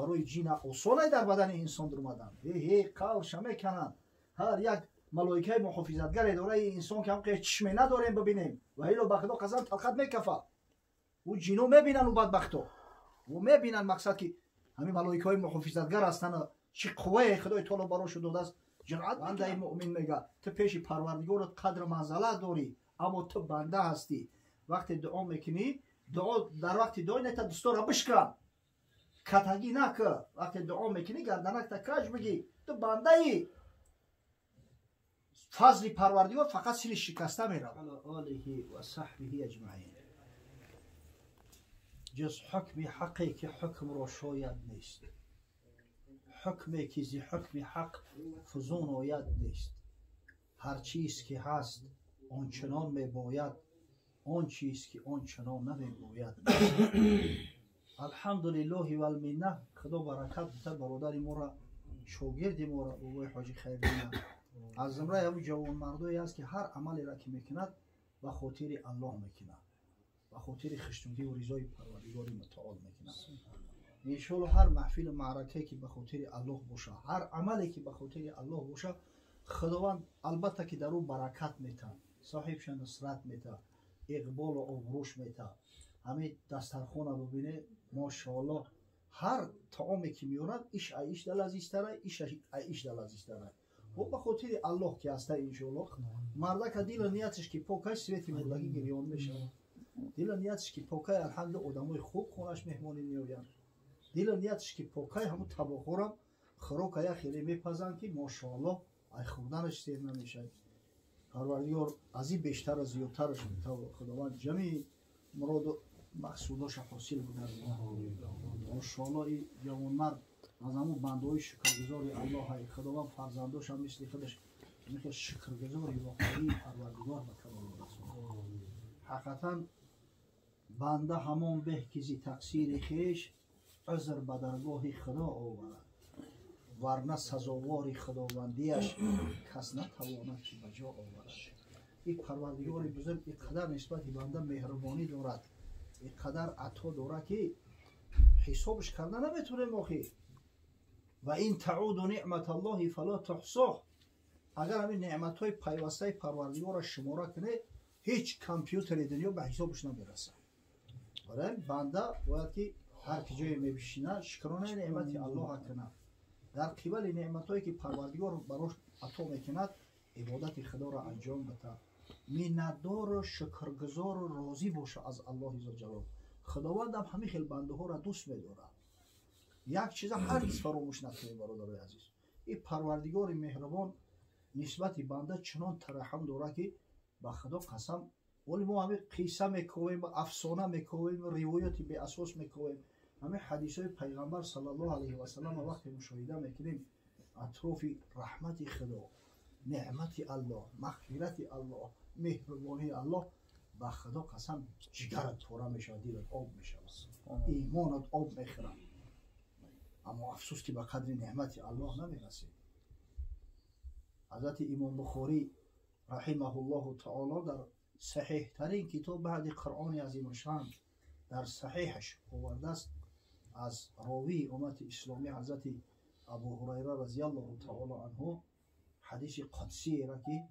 برای جین آسانه در بدن انسان در اومدن. قولش میکنن هر یک ملائکه محافظتگر اداره انسان که هم که چشمی نداریم ببینیم و ایلو به خدا قسم تلخت میکفه و جینو میبینن و بدبختو و میبینن مقصد که همین ملائکه های محافظتگر هستن چی قوه خدای تعالی براش داده است. جرأت بنده مؤمن میگه تو پیش پروردگارت قدر منزلت داری اما تو بنده هستی. وقتی دعا میکنی دعا در وقت دعا نتا دستور را بشکن کتگی نکن. وقتی دعا میکنی گردنک تا کج بگی تو بنده ای. فضل پروردگار فقط سیل شکسته میره. علی آله و صحبه اجمعین. جز حکم حقی که حکم را شاید نیست. حکمی که زی حکم حق فزون آید نیست. هر چیز که هست آنچنان میباید آن چیز که آنچنان نمیباید. الحمدلله و المنه. خدا برکت بده برادر ما را شاگرد ما را بابای حاجی خیرینه از زمره همون جوان مردایی است که هر عملی را که میکند به خاطر الله میکند به خاطر خشنودی و رضای پروردگار متعال میکند. انشاءالله هر محفل معرکه که به خاطر الله باشه هر عملی که به خاطر الله باشه خداوند البته که در او برکت میته صاحبش نصرت میته اقبال و آبروش میته. همین دسترخوان ببینه ماشاءالله هر طعامی که میورد ایش دل عزیزتره ایش دل عزیزتره و به خاطر الله که هسته. انشاءالله مرده که دل نیتش که پاکه سویت مردگی گریان میشه. دل نیتش که پاکه الحمدلله آدمای خوب خونش مهمانی میآیند. دل نیتش که پاکه همون تباخورم خروک یا خیلی میپزن که ماشاءالله ای خوردنش سیر نمیشه. پروردگار از این بیشتر از زیادترش میتونه خداوند جمعی مراد و مقصوداش حاصل بکنه. ماشاءالله این جوان مرد از همون بندهای شکرگزاری الله های خداوند فرزنداش هم مثل خودش مثل شکرگزاری واقعی پروردگار بکنه. حقیقتا بنده همان به که زی تقصیر خیش عذر به درگاه خدا آورد ورنه سزاوار خداوندیش کس نتواند که به جا آورد. این پروردگار بزرگ اینقدر نسبت بنده مهربانی دارد اینقدر عطا دارد که حسابش کرده نمیتونیم آخی. و این تعود نعمت الله فلا تحصاه. اگر همین نعمت های پیوسته پروردگار را شماره کنه هیچ کامپیوتر دنیا به حسابش نمیرسه. برای بنده باید که هر کجای میبشینه شکرانه نعمت الله کنه. در قبال نعمت هایی که پروردگار براش عطا میکند عبادت خدا را انجام بده. منتدار و شکرگزار و راضی باشه از الله عزوجل. خداوند هم همین خیل بنده ها را دوست میداره. یک چیز هرگز فراموش نکنید برادرای عزیز. این پروردگار مهربان نسبت بنده چنان ترحم داره که به خدا قسم ولی ما همه قصه میکنیم افسانه میکنیم روایتی به اساس میکنیم. همه حدیث های پیغمبر صلی الله علیه و سلم وقتی مشاهده میکنیم اطراف رحمت خدا نعمت الله مغفرت الله مهربانی الله به خدا قسم جگرت پاره میشه دلت آب میشه ایمانت آب میخوره. اما افسوس که به قدر نعمت الله نمیرسید. حضرت امام بخاری رحمه الله تعالی در صحیح ترین کتاب بعد قرآن عظیم الشان در صحیحش آورده است از راوی امت اسلامی حضرت ابو هریره رضی الله تعالی عنه حدیث قدسی را که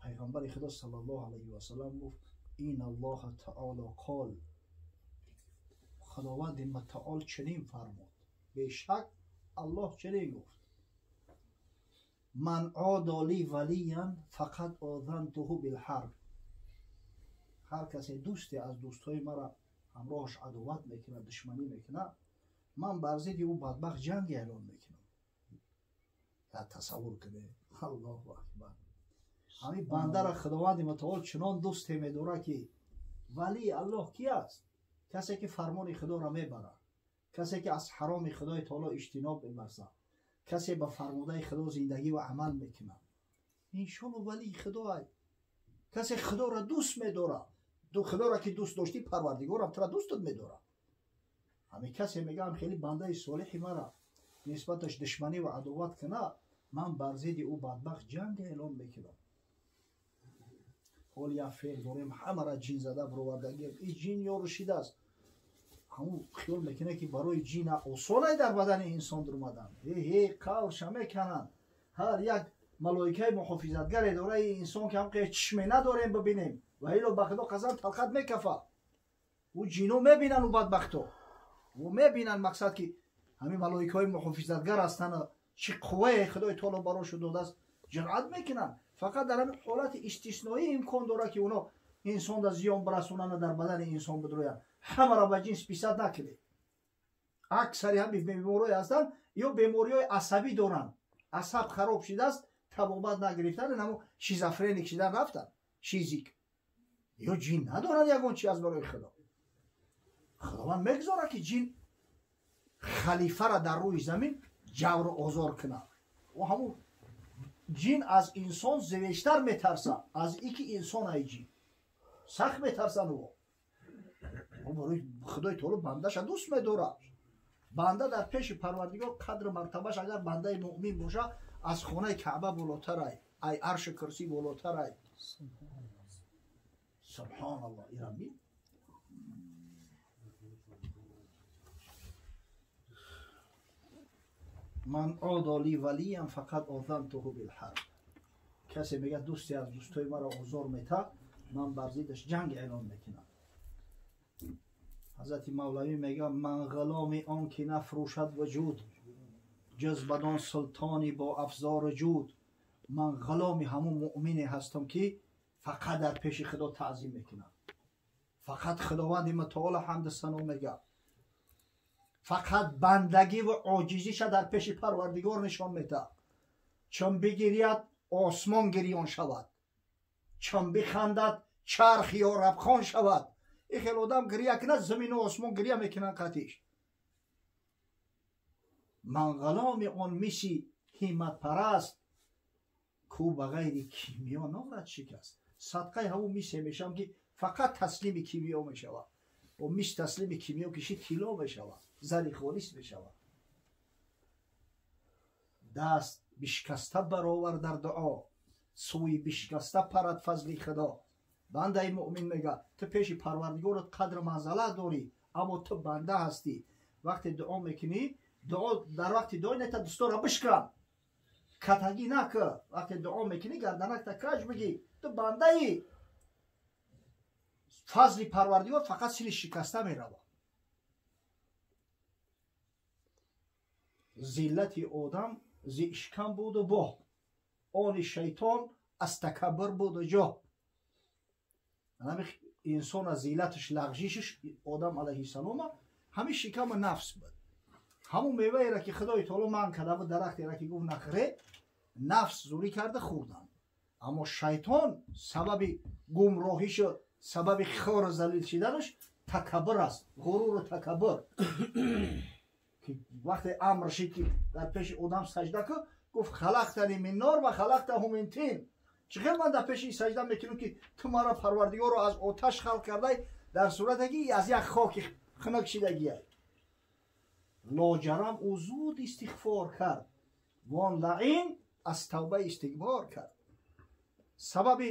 پیغمبر خدا صلی الله علیه و سلم گفت این الله تعالی قال خداوند متعال چنین فرمود بیشک الله چنین گفت من عادلی ولیا فقط آذنته بالحرب. هر کسی دوستی از دوستای مرا همراهش عداوت میکنه دشمنی میکنه من بر ضد او بدبخت جنگ اعلان میکنم. یا تصور کنه الله اکبر. همین بنده را خداوند متعال چنان دوست میداره که ولی الله کی است؟ کسی که فرمان خدا را میبره، کسی که از حرام خدای تعالی اجتناب می‌ورزه، کسی به فرموده خدا زندگی و عمل میکنه. انشالله ولی خدا کسی خدا را دوست میداره. تو خدا را که دوست داشتی پروردگار هم تو را دوستت میداره. همین کسی میگم خیلی بنده صالحی مرا نسبتش دشمنی و عداوت کنه من بر ضد او بدبخت جنگ اعلان میکنم. حال یا فعل داریم همه را جین زده برآوردگی این جین یا رشید است همون خیال میکنه که برای جین اصولی در بدن انسان درمدن قولش میکنن هر یک ملائکه محافظتگر داره انسان که هم که چشمه نداریم ببینیم و ایلو بخدا قزن تلقت میکفه و جینو میبینن و بدبختو و میبینن مقصد که همین ملائکه محافظتگر هستن چه قوه خدای تعالی براشون داده است جرأت میکنن فقط در همین حالت استثنایی امکان داره که اونا انسان را زیان برسونن در بدن انسان بدروین همه را به جنس پیسد نکنه اکثری هم بیماری هستن یا بیماری های عصبی دارن عصب خراب شده است طبابت نگرفتن همون شیزوفرنیک شدن رفتن شیزیک یا جین ندارن یگان چی از برای خدا خداوند میگذاره که جین خلیفه را در روی زمین جور و آزار کنه و همون جین از انسان زویشتر میترسه از ای که انسان ای جین سخت میترسن او برای خدای تعالی بندش دوست میداره بنده در پیش پروردگار قدر مرتبهش اگر بنده مؤمن باشه از خانه کعبه بالاتر ای عرش کرسی بالاتر ای سبحان الله ایرمی من عادالی ولیم فقط آذنته بالحرب کسی میگه دوستی از دوستای مرا آزار میته من بر ضدش جنگ اعلان میکنم حضرت مولوی میگه من غلام آن که نفروشد وجود جز بدان سلطانی با افزار جود من غلام همون مؤمنی هستم که فقط در پیش خدا تعظیم میکنم فقط خداوند متعال حمد ثنا میگه فقط بندگی و عاجزیش در پیش پروردگار نشان میده چون بگیرید آسمان گریان شود چون بخندد چرخ یا ربخان شود این خیلی آدم گریه کنه زمین و آسمان گریه میکنن قطیش من غلام آن میسی همت پرست کو بغیر کیمیا نورد شکست صدقه همون میشه میشم که فقط تسلیم کیمیا میشود و میش تسلیم کیمیا کشی طلا میشود زری خالص میشود دست بشکسته برآور در دعا سوی بشکسته پرد فضل خدا بنده مؤمن میگه تو پیش پروردگار قدر منزله داری اما تو بنده هستی وقتی دعا میکنی دعا در وقت دعا نیت دستا را بشکن کتگی نکه وقتی دعا میکنی گردنک تا کج بگی تو بنده ای فضل پروردگار فقط سیل شکسته میروه زلت آدم ز اشکم بود و با آن شیطان از تکبر بود و جا انسان از زیلتش لغزشش آدم علیه السلام همین شکم نفس بود همون میوه را که خدای تعالی من کرده و درختی را که گفت نخره نفس زوری کرده خوردن اما شیطان سبب گمراهیش سبب خار ذلیل شدنش تکبر است غرور و تکبر که وقتی امر شد که در پیش آدم سجده که گفت خلقتنی من نار و خلقته من طین چقدر من در پیش سجده میکنم که تو مرا پروردگار رو از آتش خلق کرده در صورتی که از یک خاک خنک شدگی ای لاجرم او زود استغفار کرد وان لعین از توبه استکبار کرد سبب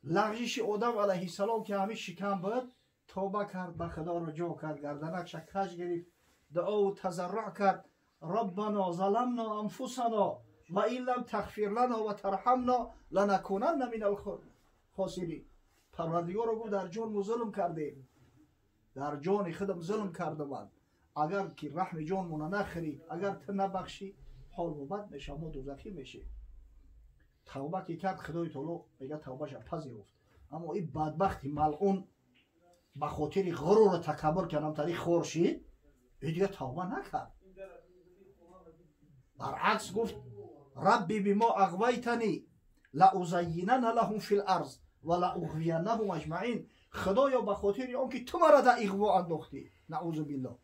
لغزش آدم علیه السلام که همین شکم بود توبه کرد به خدا رجوع کرد گردنکش کج گرفت دعا و تضرع کرد ربنا ظلمنا انفسنا و این لم تغفر لنا و ترحمنا لنکونن من الخاسرین پروردگار رو در جان ظلم کرده در جان خودم ظلم کرده من اگر که رحم جان مون نخری اگر تو نبخشی حال و بد میشه ما دوزخی میشه توبه که کرد خدای تعالی میگه توبهش پذیرفت اما این بدبختی ملعون به خاطر غرور و تکبر کردم تاریخ خورشید این دیگه توبه نکرد برعکس گفت ربی بما اغویتنی لازینن لهم فی الارض و لاغوینهم اجمعین خدایا به خاطر آن که تو مرا در اغوا انداختی نعوذ بالله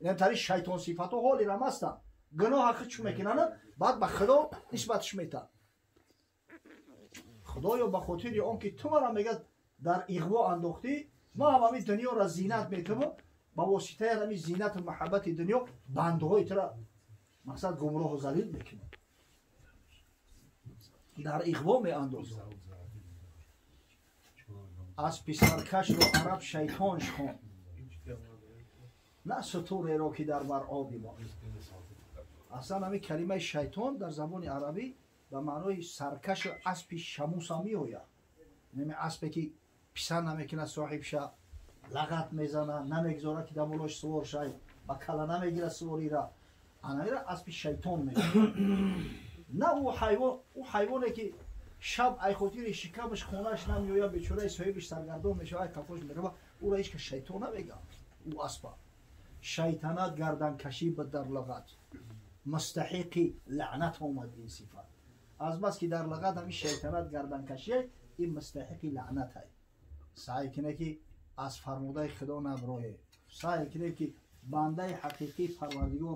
این تاریخ شیطان صفات و حالی رم هستن گناه حق چون میکنن بعد به خدا نسبتش میتن خدایا به خاطر آن که تو مرا میگه در اغوا انداختی ما همین دنیا را زینت میکنم با واسطه همین زینت و محبت دنیا بنده های تو را مقصد گمراه و ذلیل میکنه در اغوا میاندازه از پسرکش رو عرب شیطانش خواند نه ستوره را که در بر آبی ما. اصلا همین کلمه شیطان در زبان عربی به معنای سرکش اسب شموس هم میآید. نمی اسبی که پسند نمیکنه صاحبش لغت میزنه، نمیگذاره که دمولش سوار شد، با کله نمیگیره سواری را، آنها را اسب شیطان میگه. نه او حیوانی که شب ای خاطر شکمش خونش نمیآید، بیچاره صاحبش سرگردان میشه، ای کفاش میره، او را هیچ که شیطان نمیگه. او اسب شیطنت گردن کشی به در لغت مستحقی لعنت آمد این صفت. از بس که در لغت همین شیطنت گردن کشی این مستحقی لعنت ہے. سعی کنه که از فرموده خدا نبرایه، سعی کنه که بنده حقیقی پروردگار